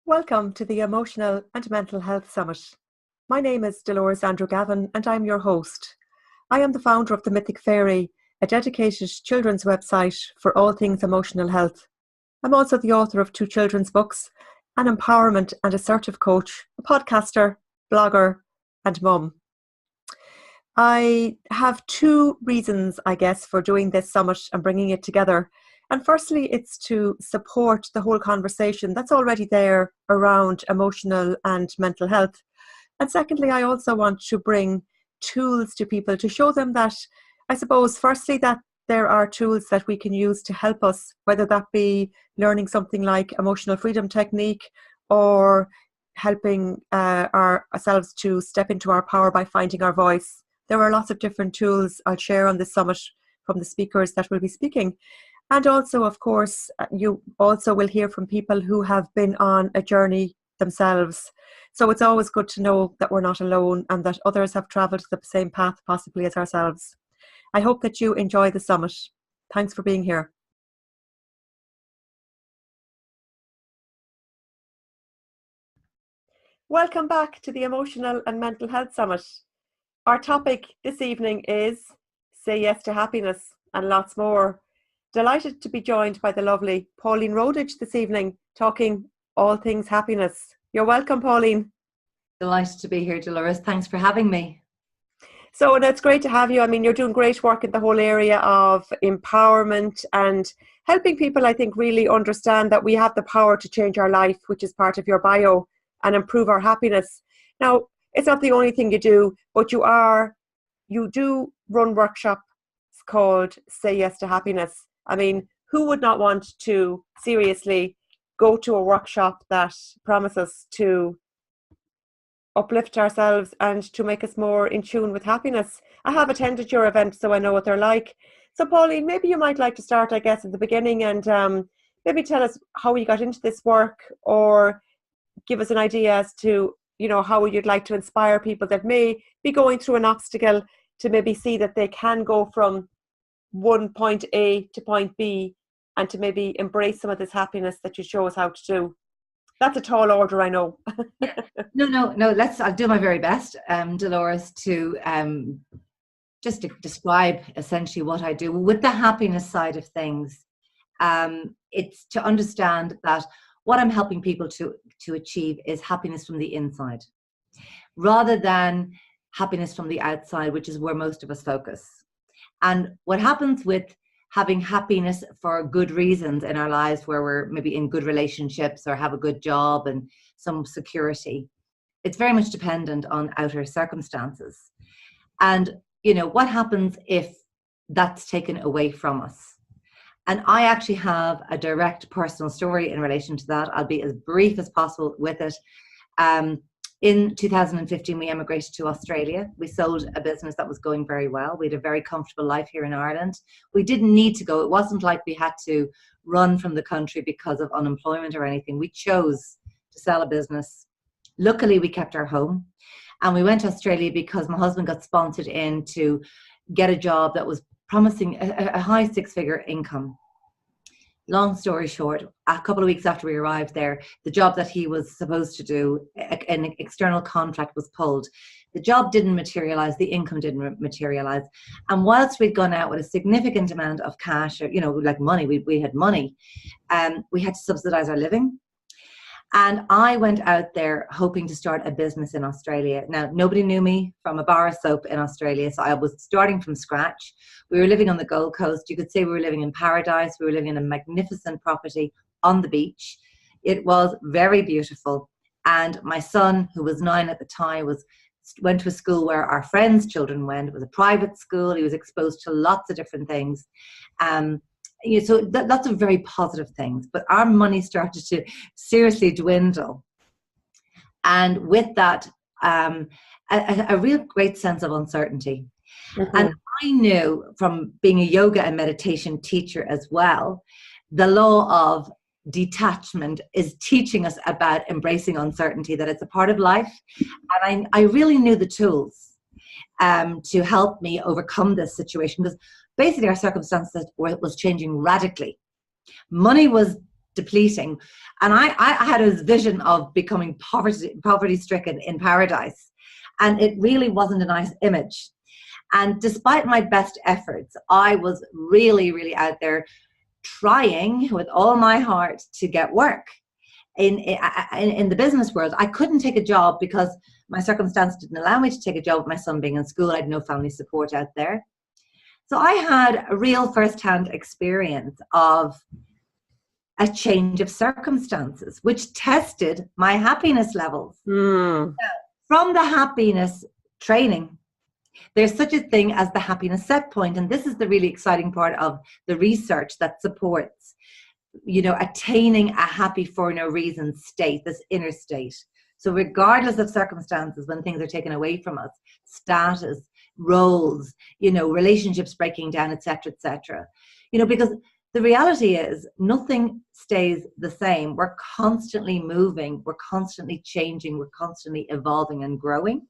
Welcome to the Emotional and Mental Health Summit. My name is Dolores Andrew Gavin and I'm your host. I am the founder of The Mythic Fairy, a dedicated children's website for all things emotional health. I'm also the author of 2 children's books, an empowerment and assertive coach, a podcaster, blogger and mum. I have 2 reasons, I guess, for doing this summit and bringing it together. And firstly, it's to support the whole conversation that's already there around emotional and mental health. And secondly, I also want to bring tools to people to show them that, I suppose, firstly, that there are tools that we can use to help us, whether that be learning something like emotional freedom technique or helping ourselves to step into our power by finding our voice. There are lots of different tools I'll share on this summit from the speakers that will be speaking. And also, of course, you also will hear from people who have been on a journey themselves. So it's always good to know that we're not alone and that others have travelled the same path possibly as ourselves. I hope that you enjoy the summit. Thanks for being here. Welcome back to the Emotional and Mental Health Summit. Our topic this evening is Say Yes to Happiness and lots more. Delighted to be joined by the lovely Pauline Roddich this evening, talking all things happiness. You're welcome, Pauline. Delighted to be here, Dolores. Thanks for having me. So it's great to have you. I mean, you're doing great work in the whole area of empowerment and helping people, I think, really understand that we have the power to change our life, which is part of your bio, and improve our happiness. Now, it's not the only thing you do, but you do run workshops called Say Yes to Happiness. I mean, who would not want to seriously go to a workshop that promises to uplift ourselves and to make us more in tune with happiness? I have attended your event, so I know what they're like. So, Pauline, maybe you might like to start, I guess, at the beginning and maybe tell us how you got into this work, or give us an idea as to, how you'd like to inspire people that may be going through an obstacle to maybe see that they can go from one point A to point B and to maybe embrace some of this happiness that you show us how to do. That's a tall order, I know. No. I'll do my very best, Dolores, to just to describe essentially what I do. With the happiness side of things, it's to understand that what I'm helping people to achieve is happiness from the inside, rather than happiness from the outside, which is where most of us focus. And what happens with having happiness for good reasons in our lives, where we're maybe in good relationships or have a good job and some security, it's very much dependent on outer circumstances. And, what happens if that's taken away from us? And I actually have a direct personal story in relation to that. I'll be as brief as possible with it. In 2015, we emigrated to Australia. We sold a business that was going very well. We had a very comfortable life here in Ireland. We didn't need to go. It wasn't like we had to run from the country because of unemployment or anything. We chose to sell a business. Luckily, we kept our home. And we went to Australia because my husband got sponsored in to get a job that was promising a high 6-figure income. Long story short, a couple of weeks after we arrived there, the job that he was supposed to do, an external contract was pulled. The job didn't materialize, the income didn't materialize. And whilst we'd gone out with a significant amount of cash, or, like money, we had money, we had to subsidize our living. And I went out there hoping to start a business in Australia. Now, nobody knew me from a bar of soap in Australia, so I was starting from scratch. We were living on the Gold Coast. You could say we were living in paradise. We were living in a magnificent property on the beach. It was very beautiful. And my son, who was 9 at the time, went to a school where our friends' children went. It was a private school. He was exposed to lots of different things. So lots of very positive things, but our money started to seriously dwindle. And with that, a real great sense of uncertainty. Mm-hmm. And I knew from being a yoga and meditation teacher as well, the law of detachment is teaching us about embracing uncertainty, that it's a part of life. And I really knew the tools to help me overcome this situation, because basically our circumstances was changing radically. Money was depleting. And I had a vision of becoming poverty stricken in paradise. And it really wasn't a nice image. And despite my best efforts, I was really, really out there trying with all my heart to get work in the business world. I couldn't take a job because my circumstance didn't allow me to take a job with my son being in school. I had no family support out there. So I had a real first-hand experience of a change of circumstances, which tested my happiness levels. Now, from the happiness training, there's such a thing as the happiness set point. And this is the really exciting part of the research that supports, attaining a happy for no reason state, this inner state. So regardless of circumstances, when things are taken away from us, status, roles, relationships breaking down, etc., because the reality is nothing stays the same. We're constantly moving, we're constantly changing, we're constantly evolving and growing.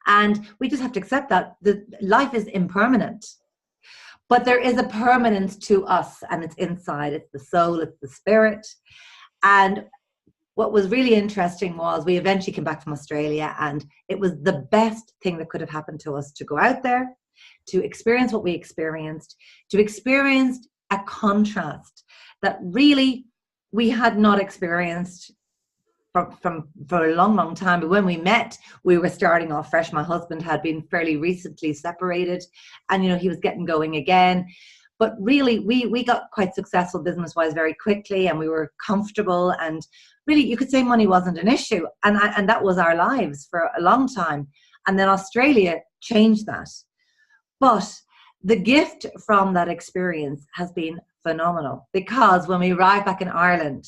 And we just have to accept that life is impermanent. But there is a permanence to us, and it's inside. It's the soul, it's the spirit. And what was really interesting was we eventually came back from Australia, and it was the best thing that could have happened to us to go out there, to experience what we experienced, to experience a contrast that really we had not experienced for a long, long time. But when we met, we were starting off fresh. My husband had been fairly recently separated, and he was getting going again. But really, we got quite successful business-wise very quickly, and we were comfortable, and really, you could say money wasn't an issue, and that was our lives for a long time. And then Australia changed that. But the gift from that experience has been phenomenal, because when we arrived back in Ireland,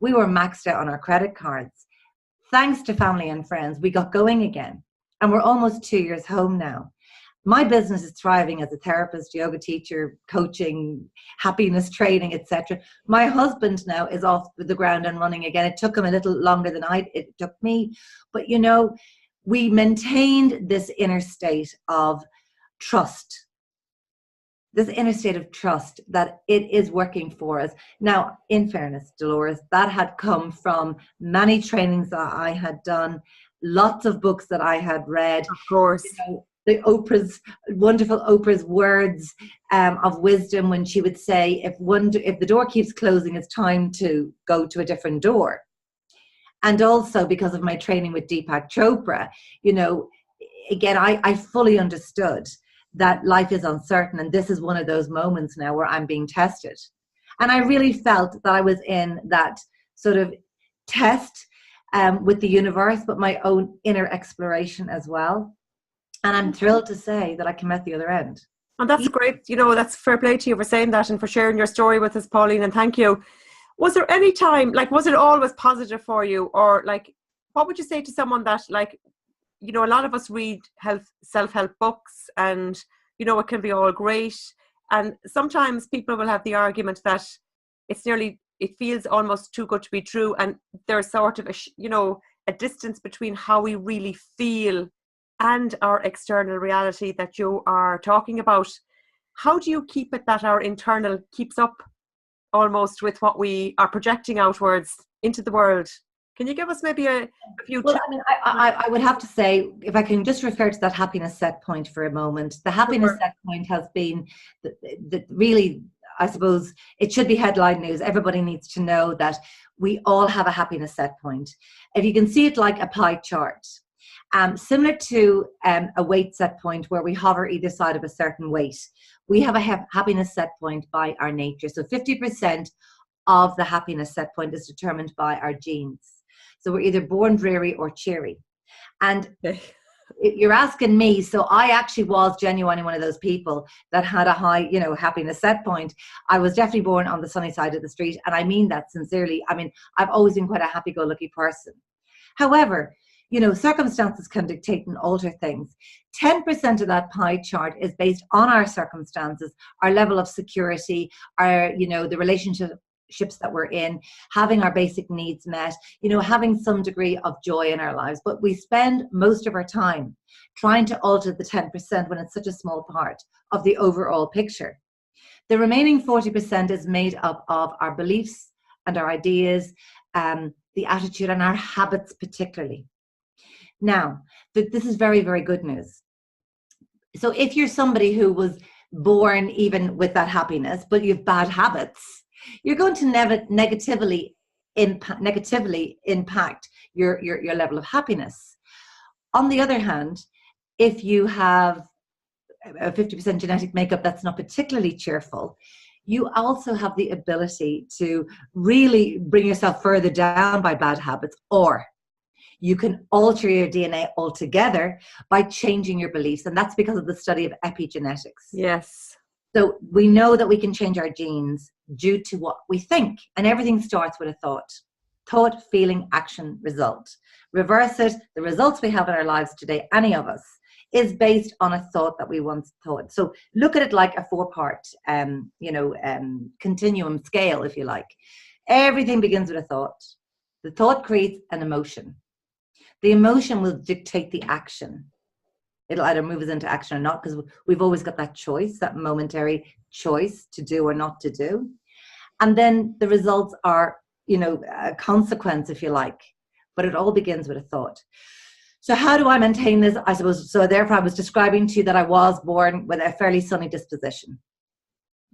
we were maxed out on our credit cards. Thanks to family and friends, we got going again. And we're almost 2 years home now. My business is thriving as a therapist, yoga teacher, coaching, happiness training, etc. My husband now is off the ground and running again. It took him a little longer than it took me. But, we maintained this inner state of trust. This inner state of trust that it is working for us. Now, in fairness, Dolores, that had come from many trainings that I had done, lots of books that I had read. Of course. The wonderful Oprah's words of wisdom when she would say, if the door keeps closing, it's time to go to a different door. And also because of my training with Deepak Chopra, again, I fully understood that life is uncertain, and this is one of those moments now where I'm being tested. And I really felt that I was in that sort of test with the universe, but my own inner exploration as well. And I'm thrilled to say that I came out the other end. And that's great. That's fair play to you for saying that and for sharing your story with us, Pauline, and thank you. Was there any time, was it always positive for you? Or what would you say to someone that a lot of us read self-help books, and, it can be all great. And sometimes people will have the argument that it feels almost too good to be true. And there's sort of a distance between how we really feel and our external reality that you are talking about. How do you keep it that our internal keeps up almost with what we are projecting outwards into the world? Can you give us maybe a few tips? I would have to say, if I can just refer to that happiness set point for a moment, the happiness set point has been the really, I suppose, it should be headline news. Everybody needs to know that we all have a happiness set point. If you can see it like a pie chart, similar to a weight set point where we hover either side of a certain weight, we have a happiness set point by our nature. So 50% of the happiness set point is determined by our genes. So we're either born dreary or cheery. And you're asking me, so I actually was genuinely one of those people that had a high, happiness set point. I was definitely born on the sunny side of the street. And I mean that sincerely. I've always been quite a happy-go-lucky person. However, circumstances can dictate and alter things. 10% of that pie chart is based on our circumstances, our level of security, our, the relationships that we're in, having our basic needs met, having some degree of joy in our lives. But we spend most of our time trying to alter the 10% when it's such a small part of the overall picture. The remaining 40% is made up of our beliefs, and our ideas, the attitude and our habits particularly. Now, this is very, very good news. So if you're somebody who was born even with that happiness, but you have bad habits, you're going to negatively impact your level of happiness. On the other hand, if you have a 50% genetic makeup that's not particularly cheerful, you also have the ability to really bring yourself further down by bad habits, or you can alter your DNA altogether by changing your beliefs. And that's because of the study of epigenetics. Yes. So we know that we can change our genes due to what we think. And everything starts with a thought. Thought, feeling, action, result. Reverse it. The results we have in our lives today, any of us, is based on a thought that we once thought. So look at it like a 4-part, continuum scale, if you like. Everything begins with a thought. The thought creates an emotion. The emotion will dictate the action. It'll either move us into action or not, because we've always got that choice, that momentary choice to do or not to do. And then the results are, a consequence, if you like. But it all begins with a thought. So how do I maintain this? I suppose, so therefore I was describing to you that I was born with a fairly sunny disposition.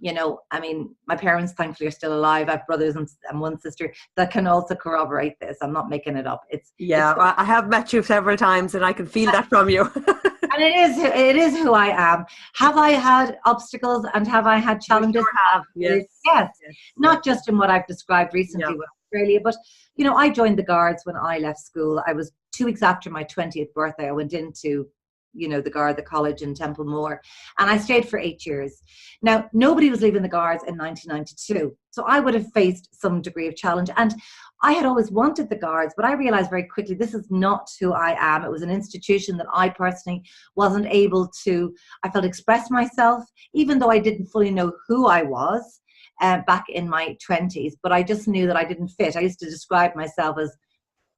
My parents thankfully are still alive. I have brothers and one sister that can also corroborate this. I'm not making it up. I have met you several times and I can feel that from you. And it is who I am. Have I had obstacles and have I had challenges? You sure have. Yes. Not just in what I've described recently with Australia, but I joined the Guards when I left school. I was 2 weeks after my 20th birthday. I went into the Guard, the college in Templemore, and I stayed for 8 years. Now, nobody was leaving the Guards in 1992, so I would have faced some degree of challenge, and I had always wanted the Guards, but I realized very quickly this is not who I am. It was an institution that I personally wasn't able to, I felt, express myself, even though I didn't fully know who I was back in my 20s, but I just knew that I didn't fit. I used to describe myself as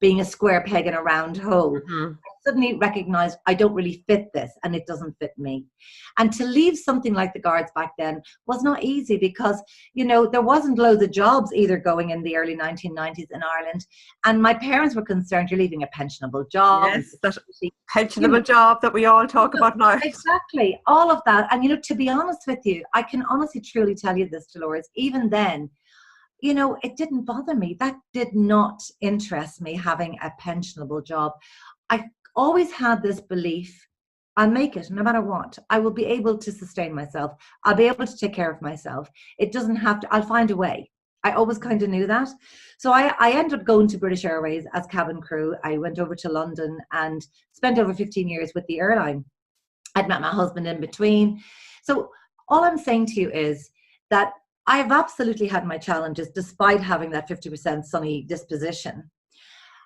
being a square peg in a round hole. Mm-hmm. I suddenly recognized I don't really fit this and it doesn't fit me. And to leave something like the Guards back then was not easy because, there wasn't loads of jobs either going in the early 1990s in Ireland. And my parents were concerned, you're leaving a pensionable job. Yes, that pensionable job that we all talk about now. Exactly, all of that. And, to be honest with you, I can honestly, truly tell you this, Dolores, even then, it didn't bother me. That did not interest me, having a pensionable job. I always had this belief, I'll make it no matter what. I will be able to sustain myself. I'll be able to take care of myself. It doesn't have to, I'll find a way. I always kind of knew that. So I ended up going to British Airways as cabin crew. I went over to London and spent over 15 years with the airline. I'd met my husband in between. So all I'm saying to you is that I've absolutely had my challenges despite having that 50% sunny disposition.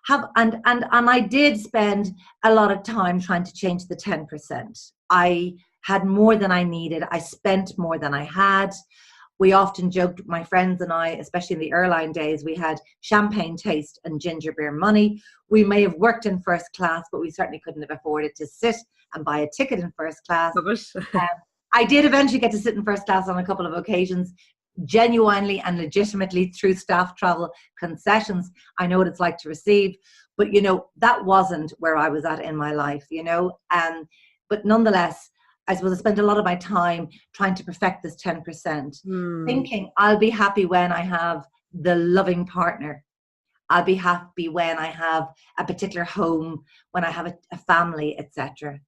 And I did spend a lot of time trying to change the 10%. I had more than I needed. I spent more than I had. We often joked, my friends and I, especially in the airline days, we had champagne taste and ginger beer money. We may have worked in first class, but we certainly couldn't have afforded to sit and buy a ticket in first class. I did eventually get to sit in first class on a couple of occasions, genuinely and legitimately through staff travel concessions. I know what it's like to receive, but that wasn't where I was at in my life, but nonetheless, I suppose I spent a lot of my time trying to perfect this 10%, thinking I'll be happy when I have the loving partner. I'll be happy when I have a particular home, when I have a family, etc.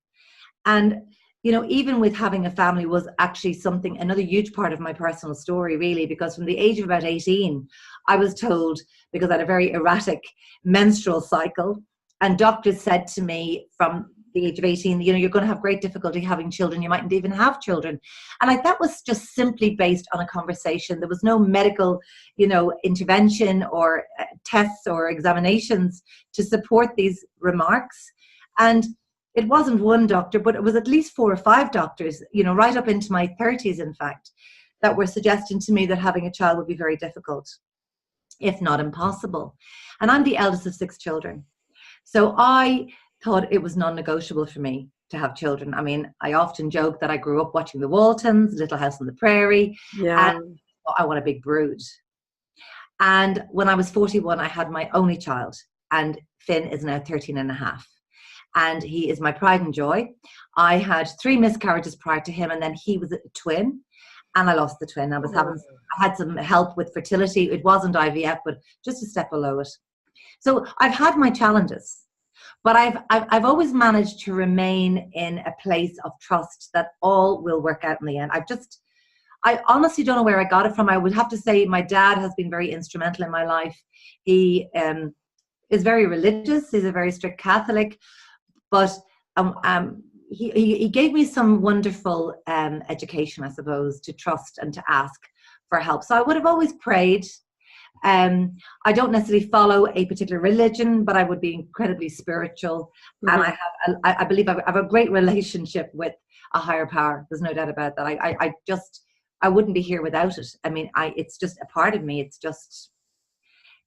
And even with having a family was actually another huge part of my personal story, really, because from the age of about 18, I was told, because I had a very erratic menstrual cycle, and doctors said to me from the age of 18, you're going to have great difficulty having children. You mightn't even have children. And that was just simply based on a conversation. There was no medical, intervention or tests or examinations to support these remarks. And it wasn't one doctor, but it was at least 4 or 5 doctors, right up into my 30s, in fact, that were suggesting to me that having a child would be very difficult, if not impossible. And I'm the eldest of 6 children. So I thought it was non-negotiable for me to have children. I often joke that I grew up watching the Waltons, Little House on the Prairie, and I want a big brood. And when I was 41, I had my only child, and Finn is now 13 and a half. And he is my pride and joy. I had 3 miscarriages prior to him, and then he was a twin, and I lost the twin. I had some help with fertility. It wasn't IVF, but just a step below it. So I've had my challenges, but I've always managed to remain in a place of trust that all will work out in the end. I honestly don't know where I got it from. I would have to say my dad has been very instrumental in my life. He is very religious. He's a very strict Catholic, but he gave me some wonderful education, I suppose, to trust and to ask for help. So I would have always prayed. I don't necessarily follow a particular religion, but I would be incredibly spiritual. Mm-hmm. And I believe I have a great relationship with a higher power. There's no doubt about that. I wouldn't be here without it. I mean, it's just a part of me. It's just,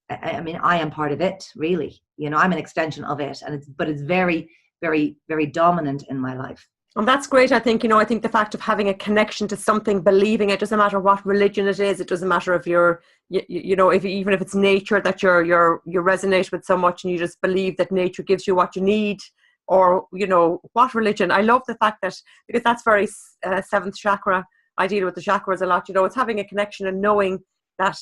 I mean, I am part of it, really. You know, I'm an extension of it, but it's very, very, very dominant in my life. And that's great. I think, I think the fact of having a connection to something, believing it, doesn't matter what religion it is. It doesn't matter if you're, even if it's nature that you resonate with so much and you just believe that nature gives you what you need, or, what religion. I love the fact that, because that's very seventh chakra. I deal with the chakras a lot. It's having a connection and knowing that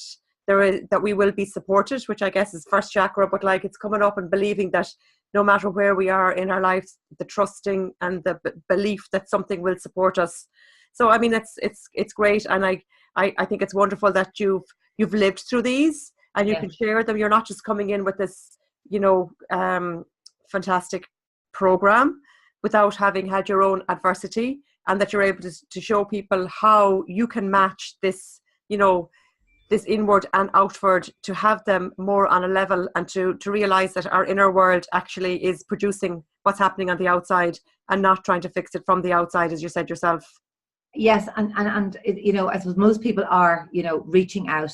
that we will be supported, which I guess is first chakra, but like it's coming up and believing that no matter where we are in our lives, the trusting and the belief that something will support us. So I mean, it's great, and I think it's wonderful that you've lived through these and you can share them. You're not just coming in with this, fantastic program without having had your own adversity, and that you're able to show people how you can match this, this inward and outward, to have them more on a level, and to realize that our inner world actually is producing what's happening on the outside, and not trying to fix it from the outside, as you said yourself. Yes, and I suppose most people are, reaching out,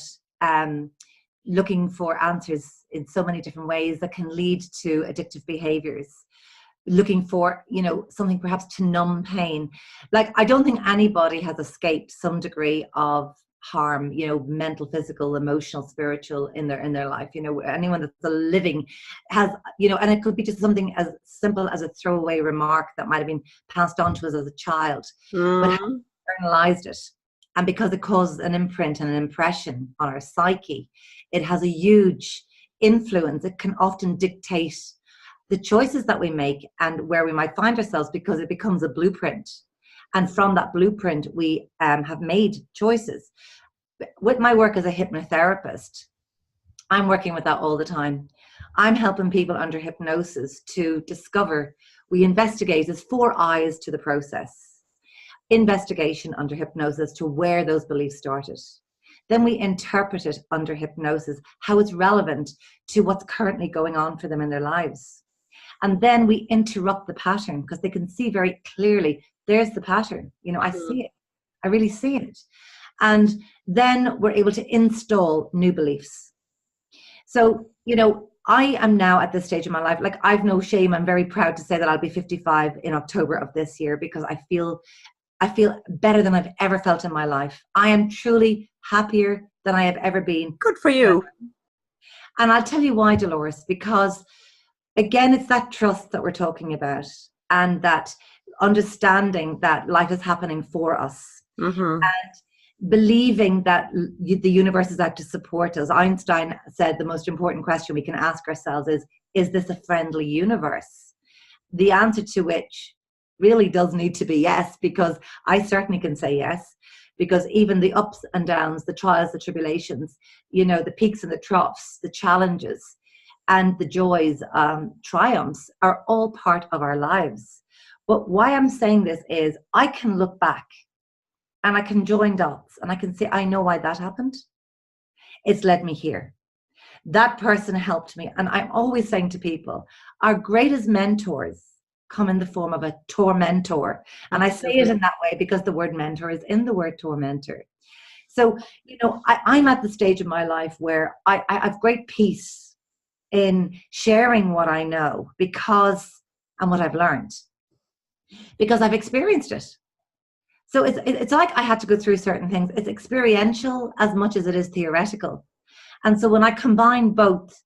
looking for answers in so many different ways that can lead to addictive behaviors, looking for, something perhaps to numb pain. Like, I don't think anybody has escaped some degree of harm, mental, physical, emotional, spiritual in their life. Anyone that's living has, and it could be just something as simple as a throwaway remark that might have been passed on to us as a child, but have internalized it. And because it causes an imprint and an impression on our psyche, it has a huge influence. It can often dictate the choices that we make and where we might find ourselves, because it becomes a blueprint. And from that blueprint, we have made choices. With my work as a hypnotherapist, I'm working with that all the time. I'm helping people under hypnosis to discover, we investigate, there's 4 eyes to the process. Investigation under hypnosis to where those beliefs started. Then we interpret it under hypnosis, how it's relevant to what's currently going on for them in their lives. And then we interrupt the pattern, because they can see very clearly, there's the pattern. I see it. I really see it. And then we're able to install new beliefs. So, I am now at this stage of my life, like, I've no shame. I'm very proud to say that I'll be 55 in October of this year, because I feel better than I've ever felt in my life. I am truly happier than I have ever been. Good for you. And I'll tell you why, Dolores, because again, it's that trust that we're talking about, and that understanding that life is happening for us, and believing that the universe is out to support us. Einstein said the most important question we can ask ourselves is this a friendly universe? The answer to which really does need to be yes, because I certainly can say yes, because even the ups and downs, the trials, the tribulations, the peaks and the troughs, the challenges and the joys, triumphs are all part of our lives. But why I'm saying this is I can look back and I can join dots and I can say, I know why that happened. It's led me here. That person helped me. And I'm always saying to people, our greatest mentors come in the form of a tormentor. And I say it in that way because the word mentor is in the word tormentor. So, I'm at the stage of my life where I have great peace in sharing what I know and what I've learned, because I've experienced it. So it's like I had to go through certain things. It's experiential as much as it is theoretical. And so when I combine both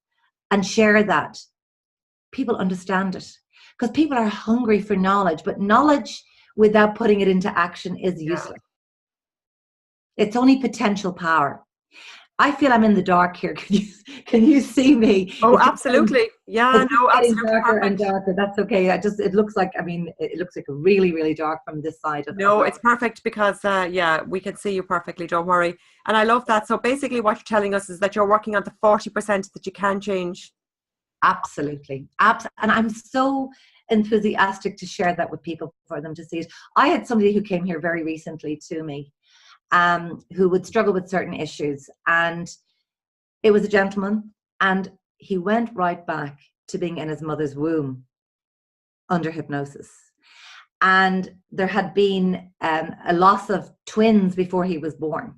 and share that, people understand it, because people are hungry for knowledge, but knowledge without putting it into action is useless. It's only potential power. I feel I'm in the dark here. Can you see me? Oh, absolutely. Yeah, no, getting absolutely. darker Perfect. and darker. That's okay. It looks like, I mean, it looks like really, really dark from this side of No, it's perfect because, yeah, we can see you perfectly. Don't worry. And I love that. So basically what you're telling us is that you're working on the 40% that you can change. Absolutely. And I'm so enthusiastic to share that with people for them to see it. I had somebody who came here very recently to me, who would struggle with certain issues. And it was a gentleman, and he went right back to being in his mother's womb under hypnosis. And there had been a loss of twins before he was born.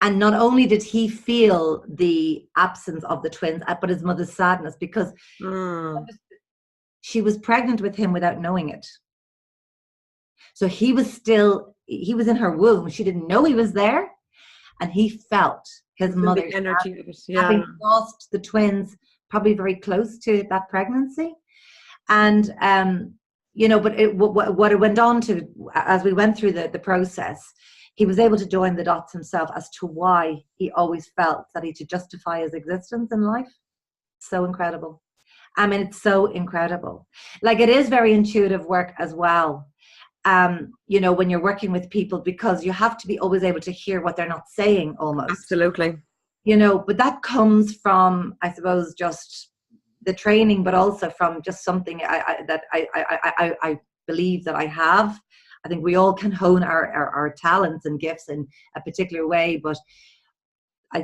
And not only did he feel the absence of the twins, but his mother's sadness, because she was pregnant with him without knowing it. So he was in her womb. She didn't know he was there. And he felt his mother's energy of it, yeah. Having lost the twins probably very close to that pregnancy. And, but what it went on to, as we went through the process, he was able to join the dots himself as to why he always felt that he should justify his existence in life. So incredible. I mean, it's so incredible. Like, it is very intuitive work as well. When you're working with people, because you have to be always able to hear what they're not saying almost. Absolutely. But that comes from, I suppose, just the training, but also from just something I believe that I have. I think we all can hone our talents and gifts in a particular way, but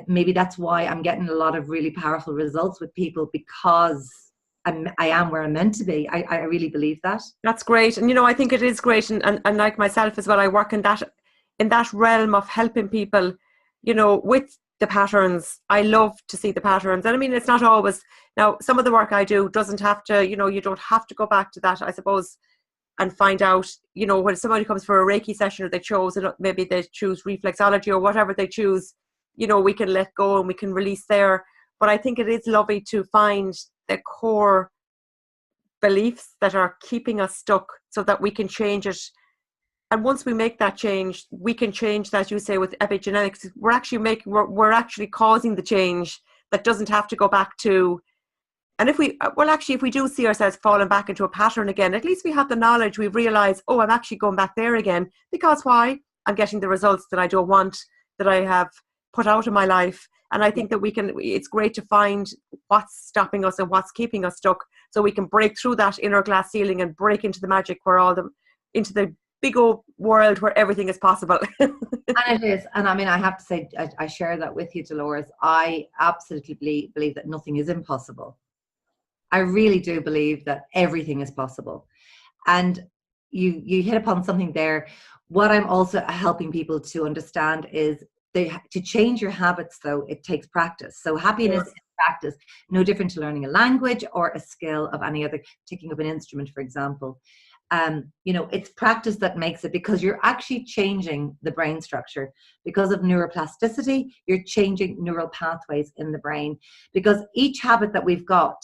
maybe that's why I'm getting a lot of really powerful results with people, because I am where I'm meant to be. I really believe that. That's great. And, I think it is great. And like myself as well, I work in that realm of helping people, with the patterns. I love to see the patterns. And I mean, it's not always, now some of the work I do doesn't have to, you don't have to go back to that, I suppose, and find out, when somebody comes for a Reiki session, or they chose, maybe they choose reflexology or whatever they choose, we can let go and we can release there. But I think it is lovely to find the core beliefs that are keeping us stuck so that we can change it. And once we make that change, we can change that, you say, with epigenetics. We're actually causing the change that doesn't have to go back to. And if we do see ourselves falling back into a pattern again, at least we have the knowledge. We realize, oh, I'm actually going back there again. Because why? I'm getting the results that I don't want, that I have put out of my life. And I think that it's great to find what's stopping us and what's keeping us stuck, so we can break through that inner glass ceiling and break into the magic into the big old world where everything is possible. And it is. And I mean, I have to say, I share that with you, Dolores. I absolutely believe that nothing is impossible. I really do believe that everything is possible. And you hit upon something there. What I'm also helping people to understand is to change your habits, though, it takes practice. So happiness is practice, no different to learning a language or a skill of any other, taking up an instrument, for example. It's practice that makes it, because you're actually changing the brain structure. Because of neuroplasticity, you're changing neural pathways in the brain. Because each habit that we've got,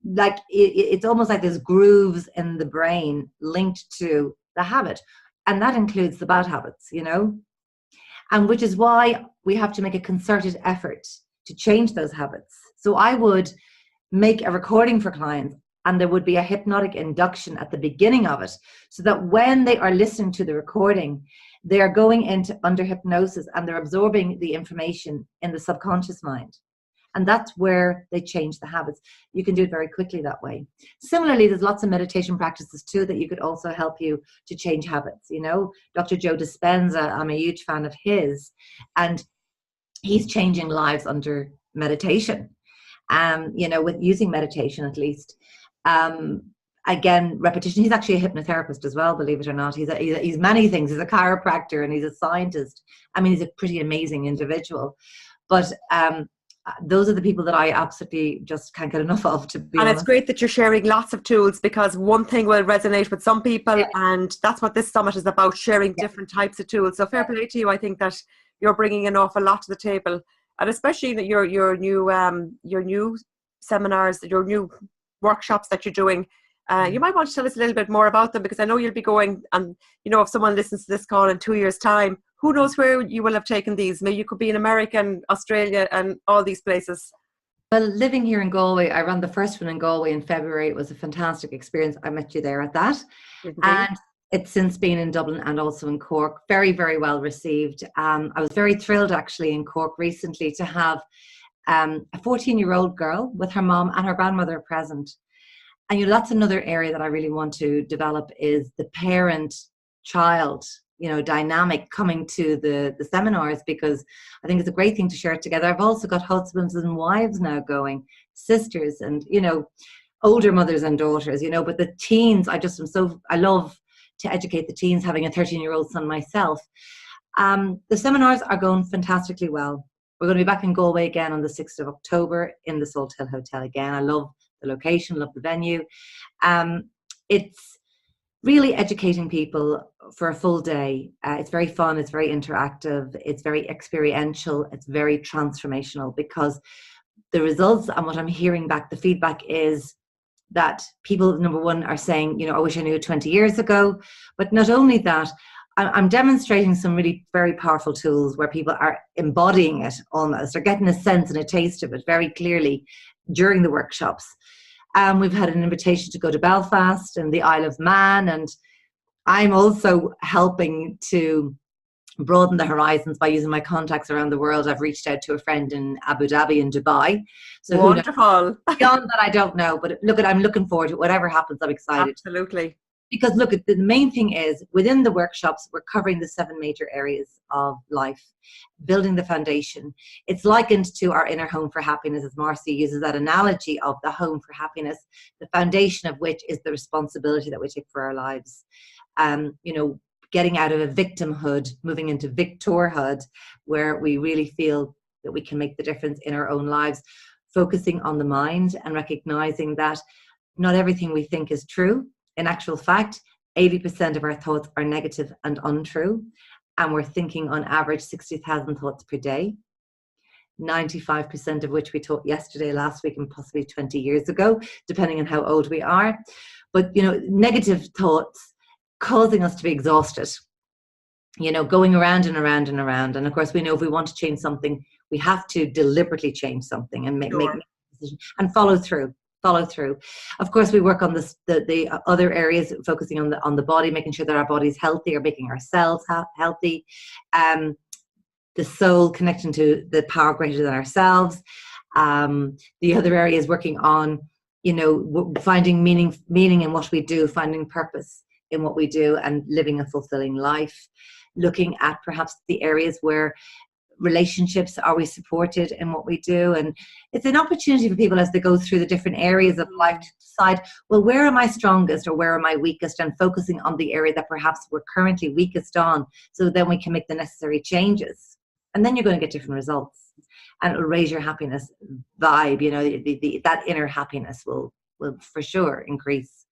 like it's almost like there's grooves in the brain linked to the habit. And that includes the bad habits, and which is why we have to make a concerted effort to change those habits. So I would make a recording for clients, and there would be a hypnotic induction at the beginning of it, so that when they are listening to the recording, they are going into under hypnosis and they're absorbing the information in the subconscious mind. And that's where they change the habits. You can do it very quickly that way. Similarly, there's lots of meditation practices too that you could also help you to change habits. Dr. Joe Dispenza, I'm a huge fan of his, and he's changing lives under meditation. With using meditation at least. Again, repetition. He's actually a hypnotherapist as well, believe it or not. He's many things. He's a chiropractor and he's a scientist. I mean, he's a pretty amazing individual. But those are the people that I absolutely just can't get enough of, to be honest. And it's great that you're sharing lots of tools, because one thing will resonate with some people, and that's what this summit is about, sharing different types of tools. So fair play to you. I think that you're bringing an awful lot to the table. and especially that your new seminars, your new workshops that you're doing. You might want to tell us a little bit more about them, because I know you'll be going, and if someone listens to this call in 2 years' time, who knows where you will have taken these. Maybe you could be in America and Australia and all these places. Well, living here in Galway, I ran the first one in Galway in February. It was a fantastic experience. I met you there at that. Indeed. And it's since been in Dublin and also in Cork. Very, very well received. I was very thrilled actually in Cork recently to have a 14-year-old girl with her mom and her grandmother present. And that's another area that I really want to develop, is the parent-child dynamic coming to the seminars, because I think it's a great thing to share it together. I've also got husbands and wives now going, sisters, and older mothers and daughters, but the teens, I love to educate the teens, having a 13-year-old son myself. The seminars are going fantastically well. We're going to be back in Galway again on the 6th of October in the Salt Hill Hotel again. I love the location, love the venue. It's really educating people for a full day. It's very fun, it's very interactive, it's very experiential, it's very transformational, because the results and what I'm hearing back, the feedback is that people, number one, are saying, I wish I knew it 20 years ago. But not only that, I'm demonstrating some really very powerful tools where people are embodying it almost, or getting a sense and a taste of it very clearly during the workshops. We've had an invitation to go to Belfast and the Isle of Man, and I'm also helping to broaden the horizons by using my contacts around the world. I've reached out to a friend in Abu Dhabi and Dubai. So wonderful. Beyond that, I don't know, but I'm looking forward to it. Whatever happens, I'm excited. Absolutely. Because the main thing is, within the workshops, we're covering the 7 major areas of life, building the foundation. It's likened to our inner home for happiness, as Marcy uses that analogy of the home for happiness, the foundation of which is the responsibility that we take for our lives. Getting out of a victimhood, moving into victorhood, where we really feel that we can make the difference in our own lives, focusing on the mind and recognizing that not everything we think is true. In actual fact, 80% of our thoughts are negative and untrue, and we're thinking on average 60,000 thoughts per day, 95% of which we taught yesterday, last week, and possibly 20 years ago, depending on how old we are. But, negative thoughts causing us to be exhausted, going around and around and around. And of course, we know if we want to change something, we have to deliberately change something and make a decision and follow through. Of course, we work on the other areas, focusing on the body, making sure that our body's healthy, or making ourselves healthy. The soul, connecting to the power greater than ourselves. The other area is working on, finding meaning in what we do, finding purpose in what we do, and living a fulfilling life. Looking at perhaps the areas where relationships, are we supported in what we do? And it's an opportunity for people as they go through the different areas of life to decide, well, where am I strongest, or where am I weakest, and focusing on the area that perhaps we're currently weakest on, so then we can make the necessary changes. And then you're going to get different results, and it will raise your happiness vibe. That inner happiness will for sure increase.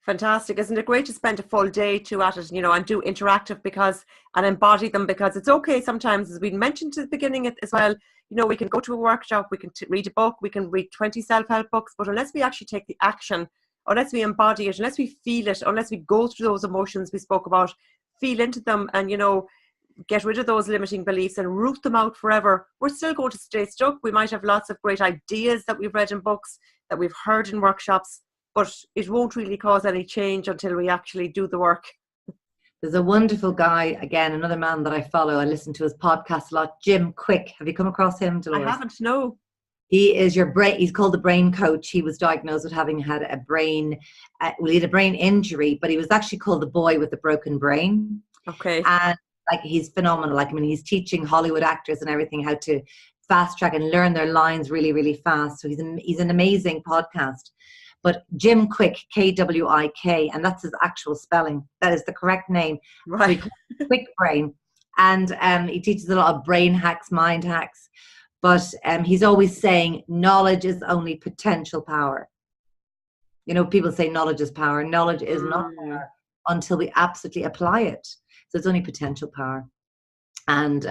Fantastic. Isn't it great to spend a full day at it, and do interactive and embody them, because it's okay sometimes, as we mentioned at the beginning as well, we can go to a workshop, we can read a book, we can read 20 self-help books, but unless we actually take the action, unless we embody it, unless we feel it, unless we go through those emotions we spoke about, feel into them, and, get rid of those limiting beliefs and root them out forever, we're still going to stay stuck. We might have lots of great ideas that we've read in books, that we've heard in workshops, but it won't really cause any change until we actually do the work. There's a wonderful guy, again, another man that I follow. I listen to his podcast a lot, Jim Quick. Have you come across him, Dolores? I haven't, no. He is he's called the brain coach. He was diagnosed with having had he had a brain injury, but he was actually called the boy with the broken brain. Okay. And he's phenomenal. He's teaching Hollywood actors and everything how to fast track and learn their lines really, really fast. So he's an amazing podcast. But Jim Quick, Kwik, and that's his actual spelling. That is the correct name. Right. Quick Brain. And he teaches a lot of brain hacks, mind hacks. But he's always saying knowledge is only potential power. People say knowledge is power. Knowledge is not power until we absolutely apply it. So it's only potential power. And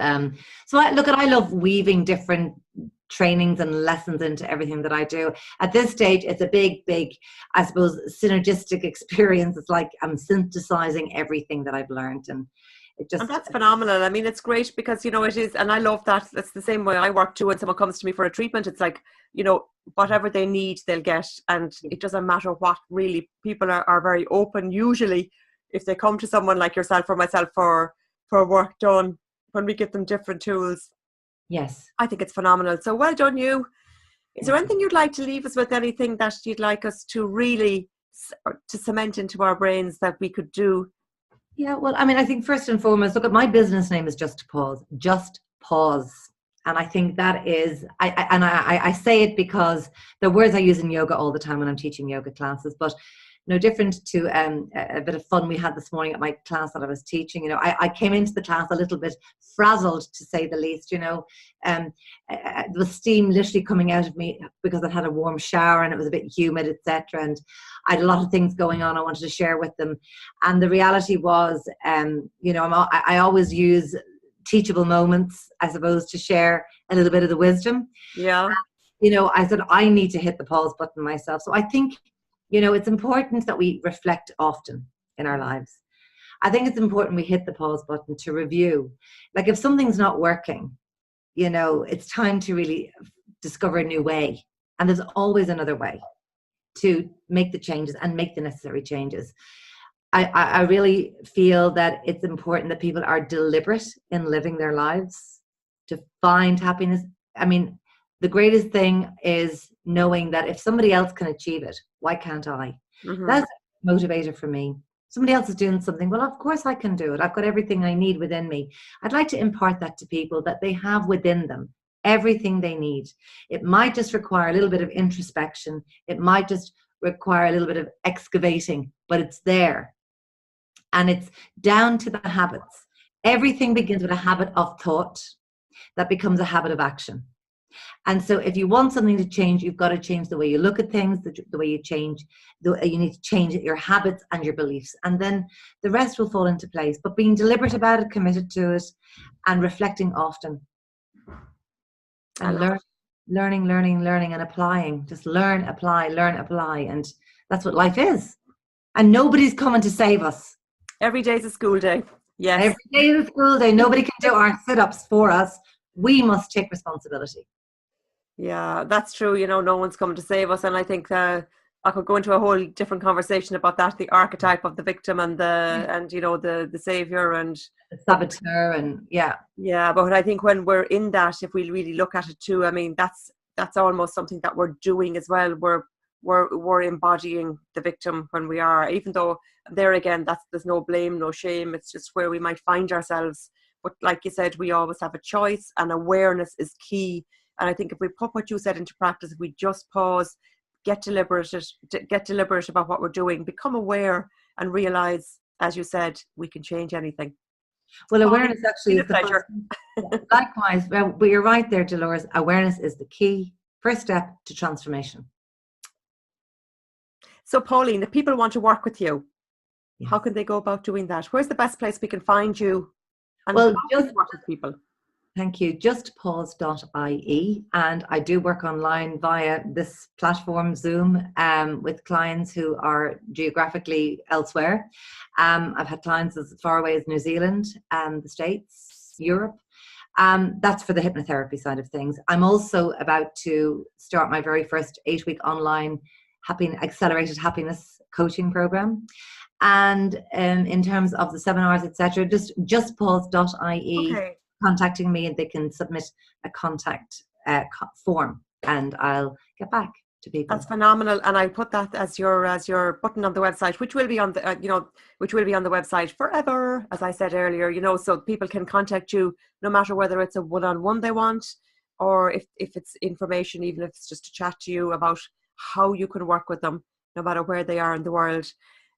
so I love weaving different trainings and lessons into everything that I do. At this stage, it's a big, I suppose, synergistic experience. It's like I'm synthesizing everything that I've learned, and it And just, that's phenomenal. I mean, it's great because, it is, and I love that. That's the same way I work too. When someone comes to me for a treatment, it's like, whatever they need, they'll get. And it doesn't matter what, really. People are very open, usually, if they come to someone like yourself or myself for work done, when we give them different tools. yes. I think it's phenomenal. So well done, you. Is there Thank you. anything you'd like to leave us with? Anything that you'd like us to really to cement into our brains that we could do? Yeah, well, I mean, I think first and foremost, look, at my business name is Just Pause. Just Pause. And I think that is, I say it because the words I use in yoga all the time when I'm teaching yoga classes, but no different to a bit of fun we had this morning at my class that I was teaching. I came into the class a little bit frazzled, to say the least. The steam literally coming out of me because I'd had a warm shower and it was a bit humid, etc. And I had a lot of things going on I wanted to share with them. And the reality was, I always use teachable moments, I suppose, to share a little bit of the wisdom. Yeah. I said, I need to hit the pause button myself. So I think, it's important that we reflect often in our lives. I think it's important we hit the pause button to review. Like if something's not working, it's time to really discover a new way. And there's always another way to make the changes and make the necessary changes. I really feel that it's important that people are deliberate in living their lives to find happiness. I mean, the greatest thing is knowing that if somebody else can achieve it, why can't I? Mm-hmm. That's a motivator for me. Somebody else is doing something. Well, of course I can do it. I've got everything I need within me. I'd like to impart that to people, that they have within them everything they need. It might just require a little bit of introspection. It might just require a little bit of excavating, but it's there. And it's down to the habits. Everything begins with a habit of thought that becomes a habit of action. And so if you want something to change, you've got to change the way you look at things, the way you you need to change your habits and your beliefs. And then the rest will fall into place. But being deliberate about it, committed to it, and reflecting often. And learning and applying. Just learn, apply. And that's what life is. And nobody's coming to save us. Every day's a school day. Yes. Every day is a school day. Nobody can do our sit-ups for us. We must take responsibility. Yeah, that's true. No one's coming to save us. And I think I could go into a whole different conversation about that, the archetype of the victim and the savior and the saboteur and yeah. But I think when we're in that, if we really look at it too, I mean, that's almost something that we're doing as well. We're embodying the victim when we are, even though there again, there's no blame, no shame. It's just where we might find ourselves. But like you said, we always have a choice, and awareness is key. And I think if we put what you said into practice, if we just pause, get deliberate about what we're doing, become aware and realize, as you said, we can change anything. Well, awareness actually is the pleasure. Likewise, but you're right there, Dolores. Awareness is the key first step to transformation. So, Pauline, if people want to work with you, how can they go about doing that? Where's the best place we can find you? And just work with people. Thank you. Justpause.ie, and I do work online via this platform, Zoom, with clients who are geographically elsewhere. I've had clients as far away as New Zealand, the States, Europe. That's for the hypnotherapy side of things. I'm also about to start my very first 8-week online accelerated happiness coaching program. And in terms of the seminars, etc., justpause.ie. Okay. Contacting me, and they can submit a contact form, and I'll get back to people. That's phenomenal, and I'll put that as your button on the website, which will be on the which will be on the website forever, as I said earlier. So people can contact you no matter whether it's a one-on-one they want, or if it's information, even if it's just to chat to you about how you can work with them, no matter where they are in the world.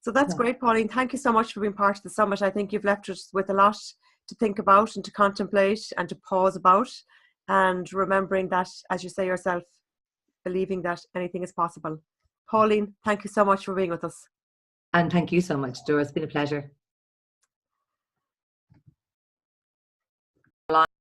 So that's great, Pauline. Thank you so much for being part of the summit. I think you've left us with a lot to think about and to contemplate and to pause about, and remembering that, as you say yourself, believing that anything is possible. Pauline, thank you so much for being with us. And thank you so much, Dora. It's been a pleasure. life.